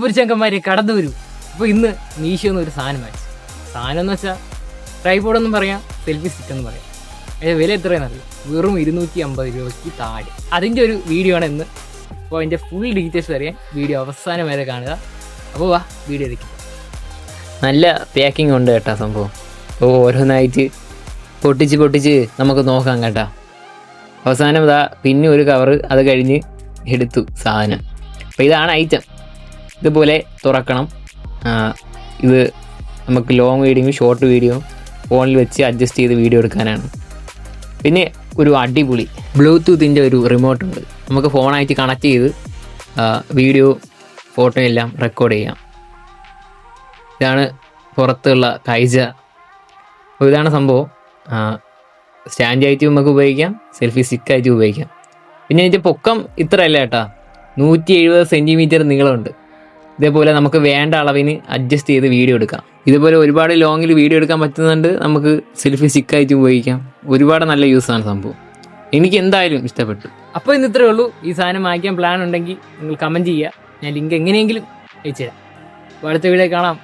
പുരുഷങ്കന്മാരെ കടന്നു വരൂ. അപ്പോൾ ഇന്ന് മീഷോ എന്നൊരു സാധനം വാങ്ങിച്ചു. സാധനം എന്ന് വെച്ചാൽ ട്രൈപോഡെന്നും പറയാം, സെൽഫി സ്റ്റിക്ക് എന്ന് പറയാം. അതിൻ്റെ വില എത്രയാണെന്ന് അറിയാം, വെറും 250 രൂപയ്ക്ക് താഴെ. അതിൻ്റെ ഒരു വീഡിയോ ആണ് ഇന്ന്. അപ്പോൾ അതിൻ്റെ ഫുൾ ഡീറ്റെയിൽസ് അറിയാൻ വീഡിയോ അവസാനം വരെ കാണുക. അപ്പോൾ വാ വീഡിയോ എടുക്കുക. നല്ല പാക്കിംഗ് ഉണ്ട് കേട്ടോ സംഭവം. അപ്പോൾ ഓരോന്നായിട്ട് പൊട്ടിച്ച് നമുക്ക് നോക്കാം കേട്ടോ. അവസാനം ഇതാ പിന്നെ ഒരു കവറ്, അത് കഴിഞ്ഞ് എടുത്തു സാധനം. അപ്പോൾ ഇതാണ് ഐറ്റം. ഇതുപോലെ തുറക്കണം. ഇത് നമുക്ക് ലോങ് വീഡിയോയും ഷോർട്ട് വീഡിയോ ഫോണിൽ വെച്ച് അഡ്ജസ്റ്റ് ചെയ്ത് വീഡിയോ എടുക്കാനാണ്. പിന്നെ ഒരു അടിപൊളി ബ്ലൂടൂത്തിൻ്റെ ഒരു റിമോട്ടുണ്ട്. നമുക്ക് ഫോണായിട്ട് കണക്ട് ചെയ്ത് വീഡിയോ ഫോട്ടോ എല്ലാം റെക്കോർഡ് ചെയ്യാം. ഇതാണ് പുറത്തുള്ള കാഴ്ച. അപ്പോൾ ഇതാണ് സംഭവം. സ്റ്റാൻഡായിട്ട് നമുക്ക് ഉപയോഗിക്കാം, സെൽഫി സ്റ്റിക്കായിട്ട് ഉപയോഗിക്കാം. പിന്നെ ഇതിൻ്റെ പൊക്കം ഇത്രയല്ല കേട്ടോ, 170 സെൻറ്റിമീറ്റർ നീളമുണ്ട്. ഇതേപോലെ നമുക്ക് വേണ്ട അളവിന് അഡ്ജസ്റ്റ് ചെയ്ത് വീഡിയോ എടുക്കാം. ഇതുപോലെ ഒരുപാട് ലോങ്ങിൽ വീഡിയോ എടുക്കാൻ പറ്റുന്നുണ്ട്. നമുക്ക് സെൽഫി സ്റ്റിക്കായിട്ട് ഉപയോഗിക്കാം. ഒരുപാട് നല്ല യൂസാണ് സംഭവം. എനിക്ക് എന്തായാലും ഇഷ്ടപ്പെട്ടു. അപ്പോൾ ഇന്ന് ഇത്രയേ ഉള്ളൂ. ഈ സാധനം വാങ്ങിക്കാൻ പ്ലാൻ ഉണ്ടെങ്കിൽ നിങ്ങൾ കമൻറ്റ് ചെയ്യുക. ഞാൻ ലിങ്ക് എങ്ങനെയെങ്കിലും അയച്ചു തരാം. അപ്പോൾ അടുത്ത വീഡിയോ കാണാം.